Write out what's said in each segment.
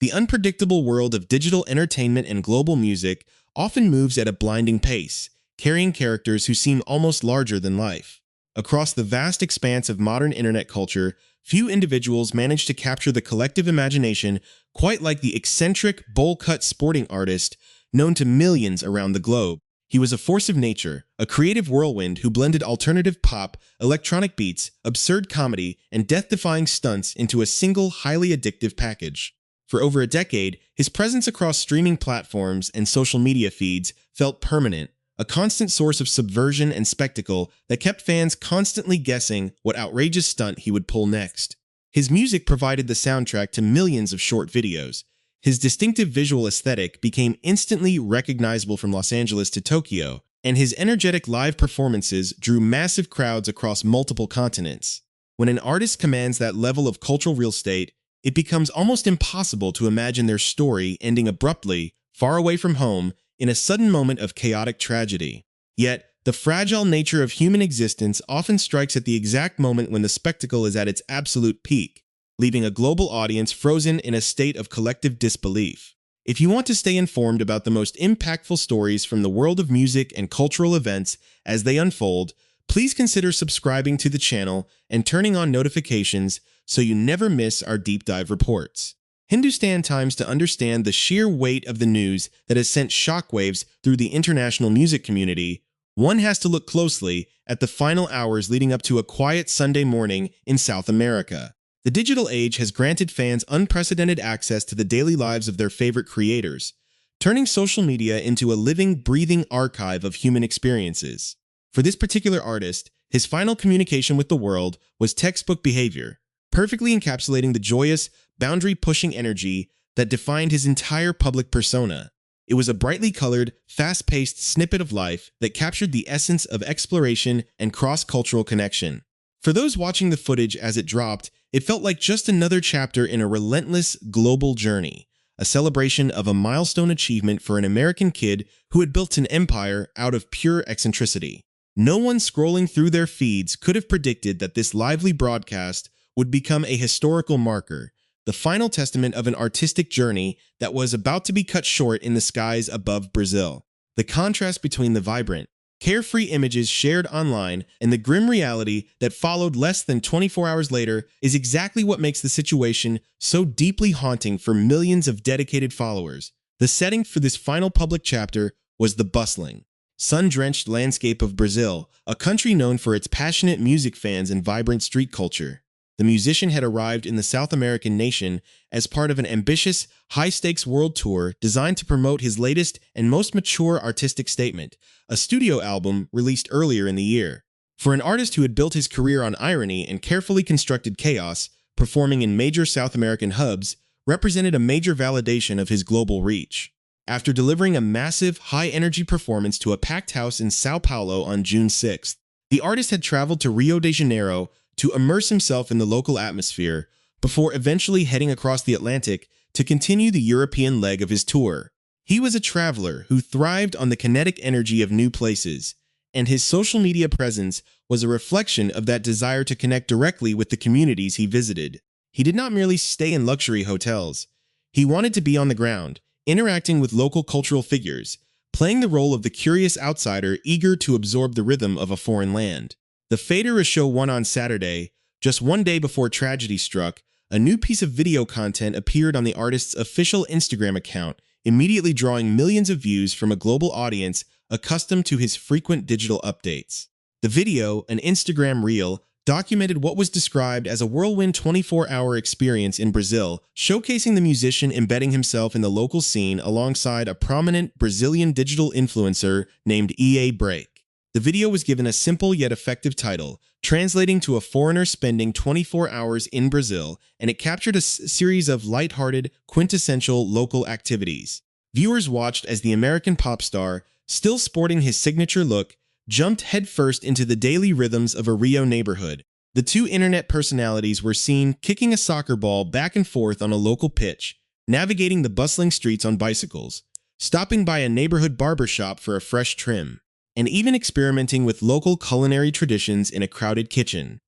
The unpredictable world of digital entertainment and global music often moves at a blinding pace, carrying characters who seem almost larger than life. Across the vast expanse of modern internet culture, few individuals manage to capture the collective imagination quite like the eccentric, bowl-cut sporting artist known to millions around the globe. He was a force of nature, a creative whirlwind who blended alternative pop, electronic beats, absurd comedy, and death-defying stunts into a single, highly addictive package. For over a decade, his presence across streaming platforms and social media feeds felt permanent, a constant source of subversion and spectacle that kept fans constantly guessing what outrageous stunt he would pull next. His music provided the soundtrack to millions of short videos. His distinctive visual aesthetic became instantly recognizable from Los Angeles to Tokyo, and his energetic live performances drew massive crowds across multiple continents. When an artist commands that level of cultural real estate, it becomes almost impossible to imagine their story ending abruptly, far away from home, in a sudden moment of chaotic tragedy. Yet, the fragile nature of human existence often strikes at the exact moment when the spectacle is at its absolute peak, leaving a global audience frozen in a state of collective disbelief. If you want to stay informed about the most impactful stories from the world of music and cultural events as they unfold, please consider subscribing to the channel and turning on notifications so you never miss our deep dive reports. Hindustan Times. To understand the sheer weight of the news that has sent shockwaves through the international music community, one has to look closely at the final hours leading up to a quiet Sunday morning in South America. The digital age has granted fans unprecedented access to the daily lives of their favorite creators, turning social media into a living, breathing archive of human experiences. For this particular artist, his final communication with the world was textbook behavior, perfectly encapsulating the joyous, boundary-pushing energy that defined his entire public persona. It was a brightly colored, fast-paced snippet of life that captured the essence of exploration and cross-cultural connection. For those watching the footage as it dropped, it felt like just another chapter in a relentless global journey, a celebration of a milestone achievement for an American kid who had built an empire out of pure eccentricity. No one scrolling through their feeds could have predicted that this lively broadcast would become a historical marker, the final testament of an artistic journey that was about to be cut short in the skies above Brazil. The contrast between the vibrant, carefree images shared online and the grim reality that followed less than 24 hours later is exactly what makes the situation so deeply haunting for millions of dedicated followers. The setting for this final public chapter was the bustling, sun-drenched landscape of Brazil, a country known for its passionate music fans and vibrant street culture. The musician had arrived in the South American nation as part of an ambitious, high-stakes world tour designed to promote his latest and most mature artistic statement, a studio album released earlier in the year. For an artist who had built his career on irony and carefully constructed chaos, performing in major South American hubs represented a major validation of his global reach. After delivering a massive, high-energy performance to a packed house in São Paulo on June 6th, the artist had traveled to Rio de Janeiro to immerse himself in the local atmosphere before eventually heading across the Atlantic to continue the European leg of his tour. He was a traveler who thrived on the kinetic energy of new places, and his social media presence was a reflection of that desire to connect directly with the communities he visited. He did not merely stay in luxury hotels. He wanted to be on the ground, interacting with local cultural figures, playing the role of the curious outsider eager to absorb the rhythm of a foreign land. The Fader show won on Saturday, just one day before tragedy struck. A new piece of video content appeared on the artist's official Instagram account, immediately drawing millions of views from a global audience accustomed to his frequent digital updates. The video, an Instagram reel, documented what was described as a whirlwind 24-hour experience in Brazil, showcasing the musician embedding himself in the local scene alongside a prominent Brazilian digital influencer named EA Break. The video was given a simple yet effective title, translating to a foreigner spending 24 hours in Brazil, and it captured a series of lighthearted, quintessential local activities. Viewers watched as the American pop star, still sporting his signature look, jumped headfirst into the daily rhythms of a Rio neighborhood. The two internet personalities were seen kicking a soccer ball back and forth on a local pitch, navigating the bustling streets on bicycles, stopping by a neighborhood barbershop for a fresh trim, and even experimenting with local culinary traditions in a crowded kitchen.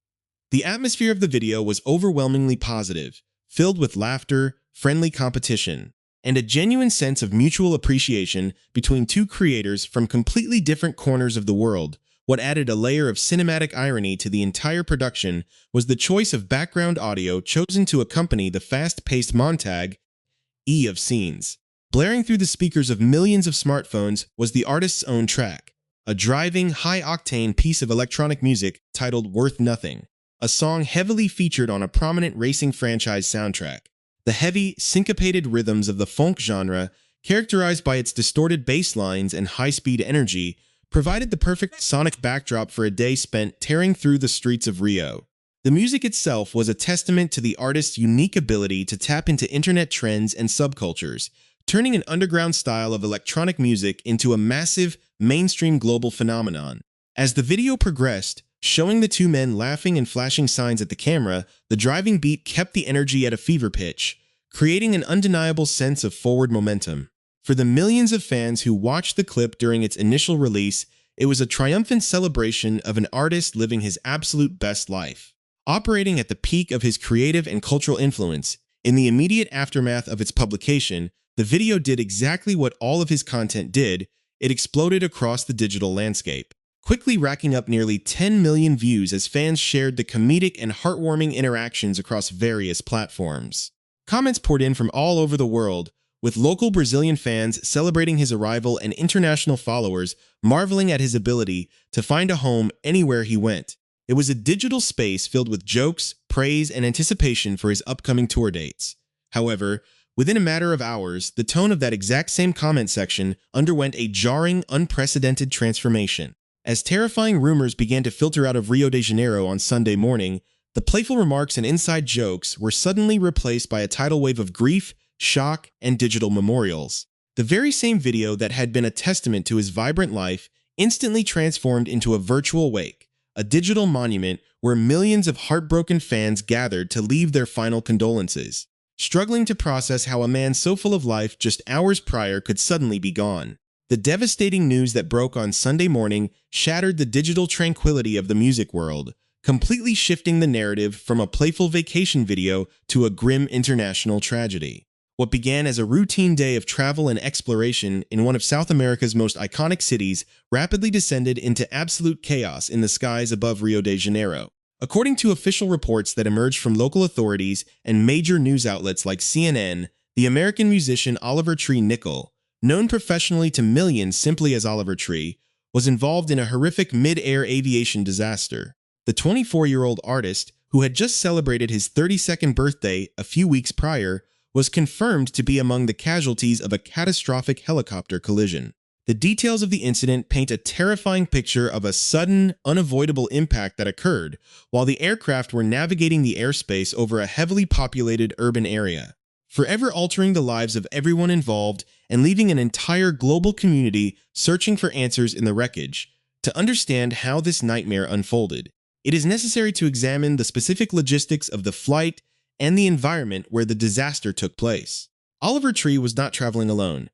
The atmosphere of the video was overwhelmingly positive, filled with laughter, friendly competition, and a genuine sense of mutual appreciation between two creators from completely different corners of the world. What added a layer of cinematic irony to the entire production was the choice of background audio chosen to accompany the fast-paced montage of scenes. Blaring through the speakers of millions of smartphones was the artist's own track, a driving, high-octane piece of electronic music titled Worth Nothing, a song heavily featured on a prominent racing franchise soundtrack. The heavy, syncopated rhythms of the funk genre, characterized by its distorted bass lines and high-speed energy, provided the perfect sonic backdrop for a day spent tearing through the streets of Rio. The music itself was a testament to the artist's unique ability to tap into internet trends and subcultures, turning an underground style of electronic music into a massive, mainstream global phenomenon. As the video progressed, showing the two men laughing and flashing signs at the camera, the driving beat kept the energy at a fever pitch, creating an undeniable sense of forward momentum. For the millions of fans who watched the clip during its initial release, it was a triumphant celebration of an artist living his absolute best life. Operating at the peak of his creative and cultural influence, in the immediate aftermath of its publication, the video did exactly what all of his content did. It exploded across the digital landscape, quickly racking up nearly 10 million views as fans shared the comedic and heartwarming interactions across various platforms. Comments poured in from all over the world, with local Brazilian fans celebrating his arrival and international followers marveling at his ability to find a home anywhere he went. It was a digital space filled with jokes, praise, and anticipation for his upcoming tour dates. However, within a matter of hours, the tone of that exact same comment section underwent a jarring, unprecedented transformation. As terrifying rumors began to filter out of Rio de Janeiro on Sunday morning, the playful remarks and inside jokes were suddenly replaced by a tidal wave of grief, shock, and digital memorials. The very same video that had been a testament to his vibrant life instantly transformed into a virtual wake, a digital monument where millions of heartbroken fans gathered to leave their final condolences, struggling to process how a man so full of life just hours prior could suddenly be gone. The devastating news that broke on Sunday morning shattered the digital tranquility of the music world, completely shifting the narrative from a playful vacation video to a grim international tragedy. What began as a routine day of travel and exploration in one of South America's most iconic cities rapidly descended into absolute chaos in the skies above Rio de Janeiro. According to official reports that emerged from local authorities and major news outlets like CNN, the American musician Oliver Tree Nickel, known professionally to millions simply as Oliver Tree, was involved in a horrific mid-air aviation disaster. The 24-year-old artist, who had just celebrated his 32nd birthday a few weeks prior, was confirmed to be among the casualties of a catastrophic helicopter collision. The details of the incident paint a terrifying picture of a sudden, unavoidable impact that occurred while the aircraft were navigating the airspace over a heavily populated urban area, forever altering the lives of everyone involved and leaving an entire global community searching for answers in the wreckage. To understand how this nightmare unfolded, it is necessary to examine the specific logistics of the flight and the environment where the disaster took place. Oliver Tree was not traveling alone.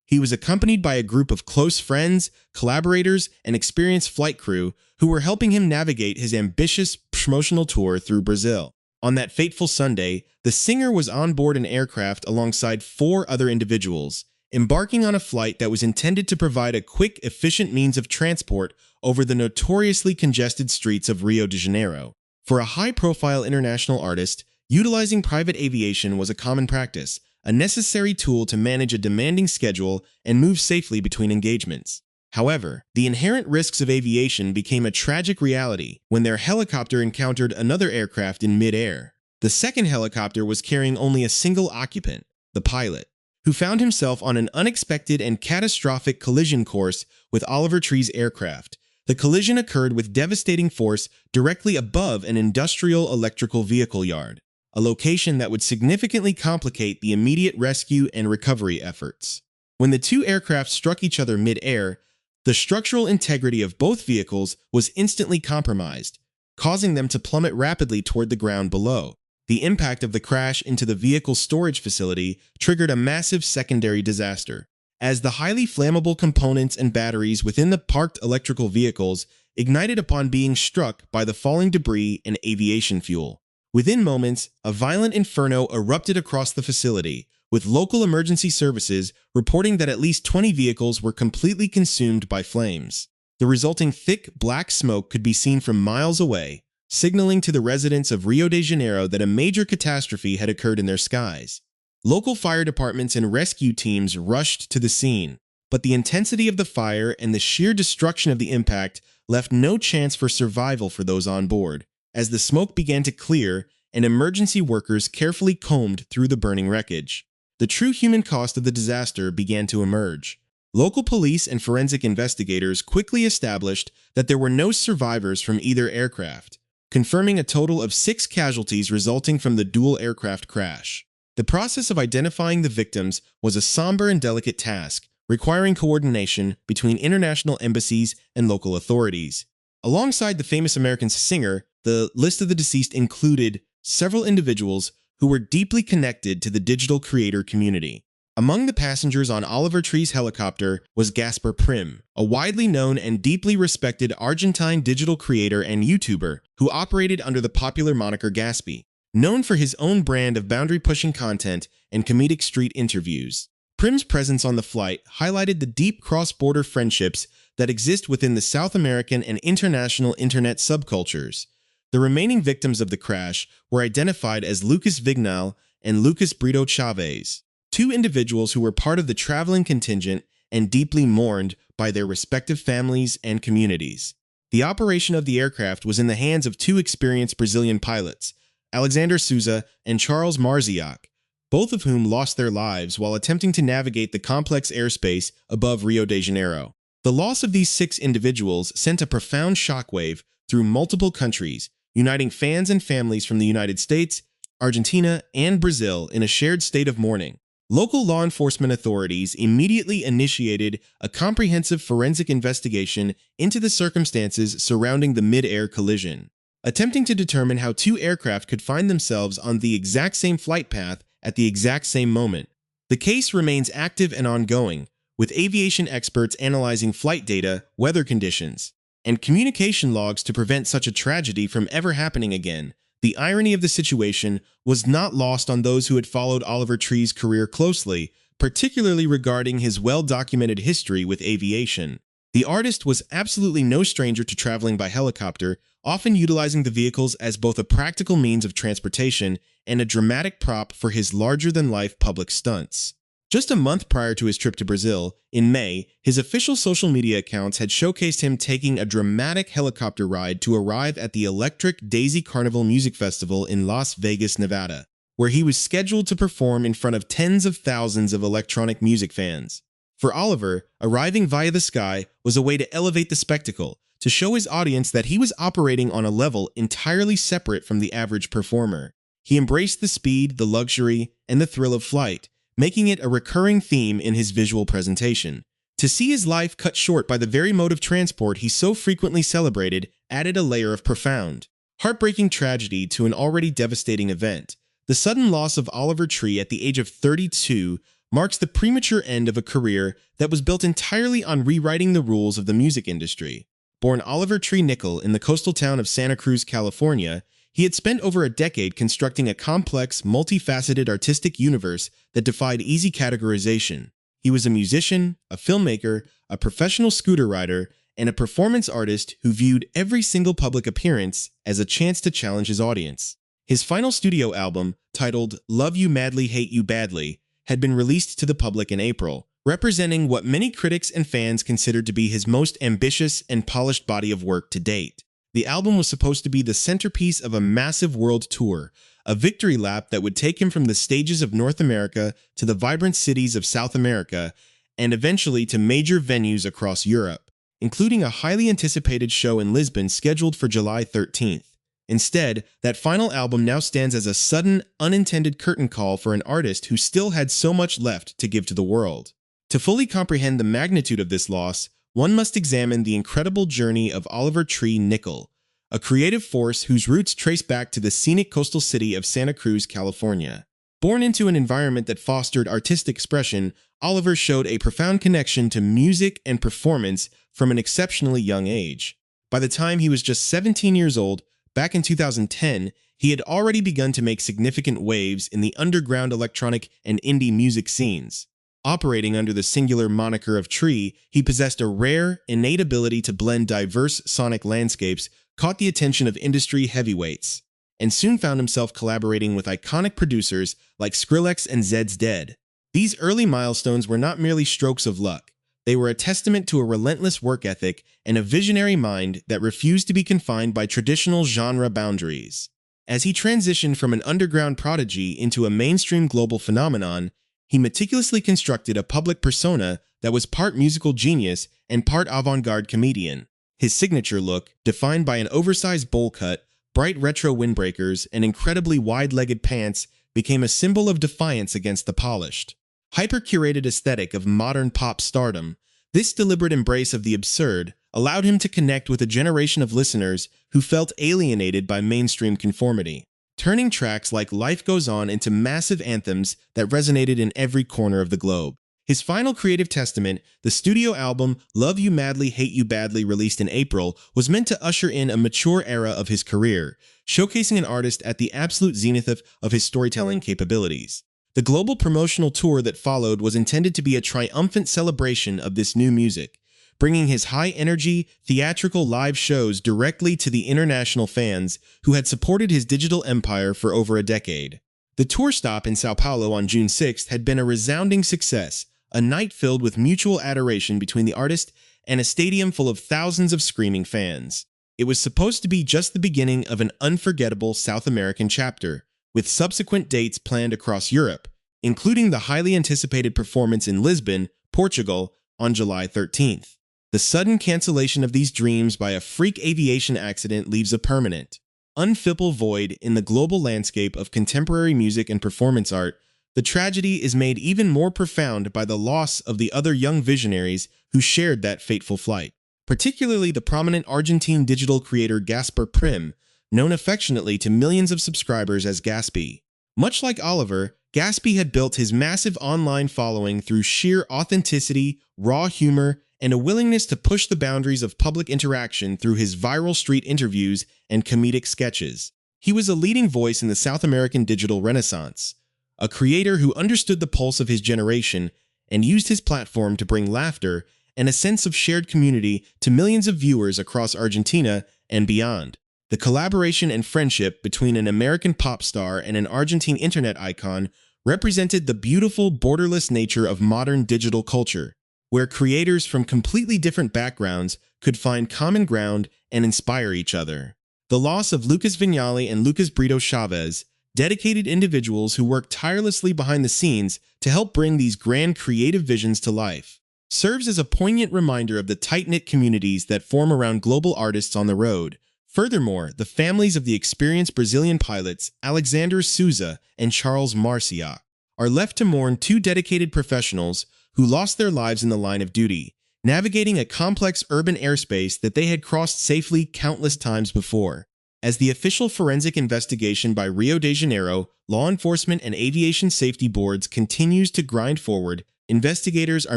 He was accompanied by a group of close friends, collaborators, and experienced flight crew who were helping him navigate his ambitious promotional tour through Brazil. On that fateful Sunday, the singer was on board an aircraft alongside 4 other individuals, embarking on a flight that was intended to provide a quick, efficient means of transport over the notoriously congested streets of Rio de Janeiro. For a high-profile international artist, utilizing private aviation was a common practice, a necessary tool to manage a demanding schedule and move safely between engagements. However, the inherent risks of aviation became a tragic reality when their helicopter encountered another aircraft in mid-air. The second helicopter was carrying only a single occupant, the pilot, who found himself on an unexpected and catastrophic collision course with Oliver Tree's aircraft. The collision occurred with devastating force directly above an industrial electrical vehicle yard, a location that would significantly complicate the immediate rescue and recovery efforts. When the two aircraft struck each other mid-air, the structural integrity of both vehicles was instantly compromised, causing them to plummet rapidly toward the ground below. The impact of the crash into the vehicle's storage facility triggered a massive secondary disaster, as the highly flammable components and batteries within the parked electrical vehicles ignited upon being struck by the falling debris and aviation fuel. Within moments, a violent inferno erupted across the facility, with local emergency services reporting that at least 20 vehicles were completely consumed by flames. The resulting thick, black smoke could be seen from miles away, signaling to the residents of Rio de Janeiro that a major catastrophe had occurred in their skies. Local fire departments and rescue teams rushed to the scene, but the intensity of the fire and the sheer destruction of the impact left no chance for survival for those on board. As the smoke began to clear and emergency workers carefully combed through the burning wreckage, the true human cost of the disaster began to emerge. Local police and forensic investigators quickly established that there were no survivors from either aircraft, confirming a total of 6 casualties resulting from the dual aircraft crash. The process of identifying the victims was a somber and delicate task, requiring coordination between international embassies and local authorities. Alongside the famous American singer, the list of the deceased included several individuals who were deeply connected to the digital creator community. Among the passengers on Oliver Tree's helicopter was Gasper Prim, a widely known and deeply respected Argentine digital creator and YouTuber who operated under the popular moniker Gaspy. Known for his own brand of boundary-pushing content and comedic street interviews, Prim's presence on the flight highlighted the deep cross-border friendships that exist within the South American and international internet subcultures. The remaining victims of the crash were identified as Lucas Vignal and Lucas Brito Chavez, 2 individuals who were part of the traveling contingent and deeply mourned by their respective families and communities. The operation of the aircraft was in the hands of 2 experienced Brazilian pilots, Alexander Souza and Charles Marziak, both of whom lost their lives while attempting to navigate the complex airspace above Rio de Janeiro. The loss of these 6 individuals sent a profound shockwave through multiple countries, uniting fans and families from the United States, Argentina, and Brazil in a shared state of mourning. Local law enforcement authorities immediately initiated a comprehensive forensic investigation into the circumstances surrounding the mid-air collision, attempting to determine how 2 aircraft could find themselves on the exact same flight path at the exact same moment. The case remains active and ongoing, with aviation experts analyzing flight data, weather conditions, and communication logs to prevent such a tragedy from ever happening again. The irony of the situation was not lost on those who had followed Oliver Tree's career closely, particularly regarding his well-documented history with aviation. The artist was absolutely no stranger to traveling by helicopter, often utilizing the vehicles as both a practical means of transportation and a dramatic prop for his larger-than-life public stunts. Just a month prior to his trip to Brazil, in May, his official social media accounts had showcased him taking a dramatic helicopter ride to arrive at the Electric Daisy Carnival Music Festival in Las Vegas, Nevada, where he was scheduled to perform in front of tens of thousands of electronic music fans. For Oliver, arriving via the sky was a way to elevate the spectacle, to show his audience that he was operating on a level entirely separate from the average performer. He embraced the speed, the luxury, and the thrill of flight, making it a recurring theme in his visual presentation. To see his life cut short by the very mode of transport he so frequently celebrated added a layer of profound, heartbreaking tragedy to an already devastating event. The sudden loss of Oliver Tree at the age of 32 marks the premature end of a career that was built entirely on rewriting the rules of the music industry. Born Oliver Tree Nickel in the coastal town of Santa Cruz, California, he had spent over a decade constructing a complex, multifaceted artistic universe that defied easy categorization. He was a musician, a filmmaker, a professional scooter rider, and a performance artist who viewed every single public appearance as a chance to challenge his audience. His final studio album, titled Love You Madly, Hate You Badly, had been released to the public in April, representing what many critics and fans considered to be his most ambitious and polished body of work to date. The album was supposed to be the centerpiece of a massive world tour, a victory lap that would take him from the stages of North America to the vibrant cities of South America, and eventually to major venues across Europe, including a highly anticipated show in Lisbon scheduled for July 13th. Instead, that final album now stands as a sudden, unintended curtain call for an artist who still had so much left to give to the world. To fully comprehend the magnitude of this loss, one must examine the incredible journey of Oliver Tree Nickel, a creative force whose roots trace back to the scenic coastal city of Santa Cruz, California. Born into an environment that fostered artistic expression, Oliver showed a profound connection to music and performance from an exceptionally young age. By the time he was just 17 years old, back in 2010, he had already begun to make significant waves in the underground electronic and indie music scenes. Operating under the singular moniker of Tree, he possessed a rare, innate ability to blend diverse sonic landscapes, caught the attention of industry heavyweights, and soon found himself collaborating with iconic producers like Skrillex and Zed's Dead. These early milestones were not merely strokes of luck. They were a testament to a relentless work ethic and a visionary mind that refused to be confined by traditional genre boundaries. As he transitioned from an underground prodigy into a mainstream global phenomenon, he meticulously constructed a public persona that was part musical genius and part avant-garde comedian. His signature look, defined by an oversized bowl cut, bright retro windbreakers, and incredibly wide-legged pants, became a symbol of defiance against the polished, hyper-curated aesthetic of modern pop stardom. This deliberate embrace of the absurd allowed him to connect with a generation of listeners who felt alienated by mainstream conformity, turning tracks like Life Goes On into massive anthems that resonated in every corner of the globe. His final creative testament, the studio album Love You Madly, Hate You Badly, released in April, was meant to usher in a mature era of his career, showcasing an artist at the absolute zenith of his storytelling capabilities. The global promotional tour that followed was intended to be a triumphant celebration of this new music, bringing his high-energy, theatrical live shows directly to the international fans who had supported his digital empire for over a decade. The tour stop in Sao Paulo on June 6th had been a resounding success, a night filled with mutual adoration between the artist and a stadium full of thousands of screaming fans. It was supposed to be just the beginning of an unforgettable South American chapter, with subsequent dates planned across Europe, including the highly anticipated performance in Lisbon, Portugal, on July 13th. The sudden cancellation of these dreams by a freak aviation accident leaves a permanent, unfillable void in the global landscape of contemporary music and performance art. The tragedy is made even more profound by the loss of the other young visionaries who shared that fateful flight, particularly the prominent Argentine digital creator Gaspar Prim, known affectionately to millions of subscribers as Gaspy. Much like Oliver, Gaspy had built his massive online following through sheer authenticity, raw humor, and a willingness to push the boundaries of public interaction through his viral street interviews and comedic sketches. He was a leading voice in the South American digital renaissance, a creator who understood the pulse of his generation and used his platform to bring laughter and a sense of shared community to millions of viewers across Argentina and beyond. The collaboration and friendship between an American pop star and an Argentine internet icon represented the beautiful, borderless nature of modern digital culture, where creators from completely different backgrounds could find common ground and inspire each other. The loss of Lucas Viñali and Lucas Brito Chavez, dedicated individuals who worked tirelessly behind the scenes to help bring these grand creative visions to life, serves as a poignant reminder of the tight-knit communities that form around global artists on the road. Furthermore, the families of the experienced Brazilian pilots Alexander Souza and Charles Marciac are left to mourn two dedicated professionals who lost their lives in the line of duty, navigating a complex urban airspace that they had crossed safely countless times before. As the official forensic investigation by Rio de Janeiro, law enforcement and aviation safety boards continues to grind forward, investigators are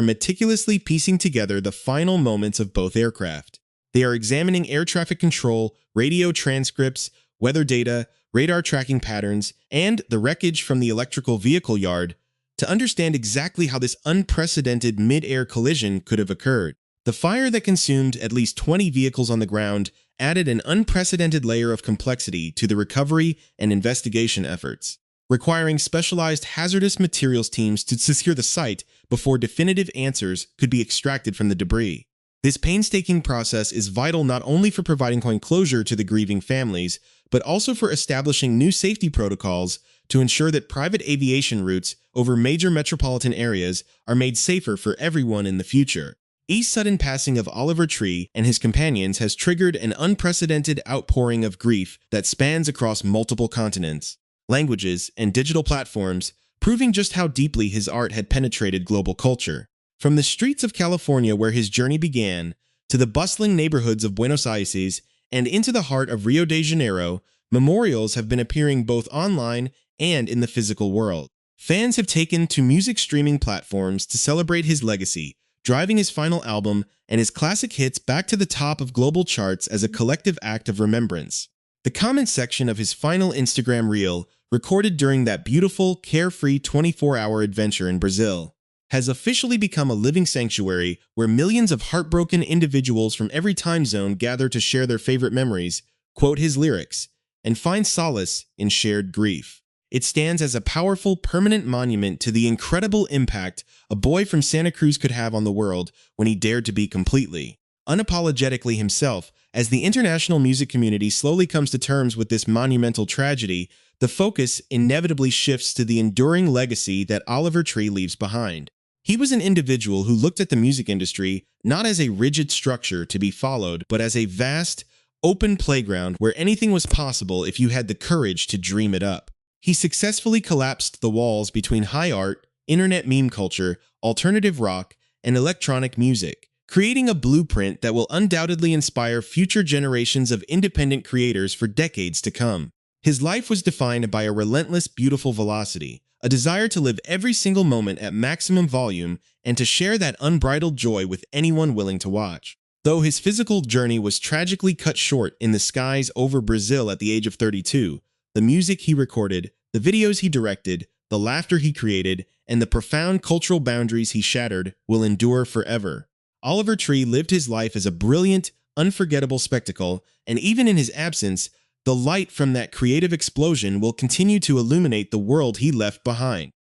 meticulously piecing together the final moments of both aircraft. They are examining air traffic control, radio transcripts, weather data, radar tracking patterns, and the wreckage from the electrical vehicle yard to understand exactly how this unprecedented mid-air collision could have occurred. The fire that consumed at least 20 vehicles on the ground added an unprecedented layer of complexity to the recovery and investigation efforts, requiring specialized hazardous materials teams to secure the site before definitive answers could be extracted from the debris. This painstaking process is vital not only for providing closure to the grieving families, but also for establishing new safety protocols to ensure that private aviation routes over major metropolitan areas are made safer for everyone in the future. Each sudden passing of Oliver Tree and his companions has triggered an unprecedented outpouring of grief that spans across multiple continents, languages, and digital platforms, proving just how deeply his art had penetrated global culture. From the streets of California where his journey began, to the bustling neighborhoods of Buenos Aires, and into the heart of Rio de Janeiro, memorials have been appearing both online and in the physical world. Fans have taken to music streaming platforms to celebrate his legacy, driving his final album and his classic hits back to the top of global charts as a collective act of remembrance. The comment section of his final Instagram reel, recorded during that beautiful, carefree 24-hour adventure in Brazil, has officially become a living sanctuary where millions of heartbroken individuals from every time zone gather to share their favorite memories, quote his lyrics, and find solace in shared grief. It stands as a powerful, permanent monument to the incredible impact a boy from Santa Cruz could have on the world when he dared to be completely, unapologetically himself. As the international music community slowly comes to terms with this monumental tragedy, the focus inevitably shifts to the enduring legacy that Oliver Tree leaves behind. He was an individual who looked at the music industry not as a rigid structure to be followed, but as a vast, open playground where anything was possible if you had the courage to dream it up. He successfully collapsed the walls between high art, internet meme culture, alternative rock, and electronic music, creating a blueprint that will undoubtedly inspire future generations of independent creators for decades to come. His life was defined by a relentless, beautiful velocity, a desire to live every single moment at maximum volume and to share that unbridled joy with anyone willing to watch. Though his physical journey was tragically cut short in the skies over Brazil at the age of 32, the music he recorded, the videos he directed, the laughter he created, and the profound cultural boundaries he shattered will endure forever. Oliver Tree lived his life as a brilliant, unforgettable spectacle, and even in his absence, the light from that creative explosion will continue to illuminate the world he left behind.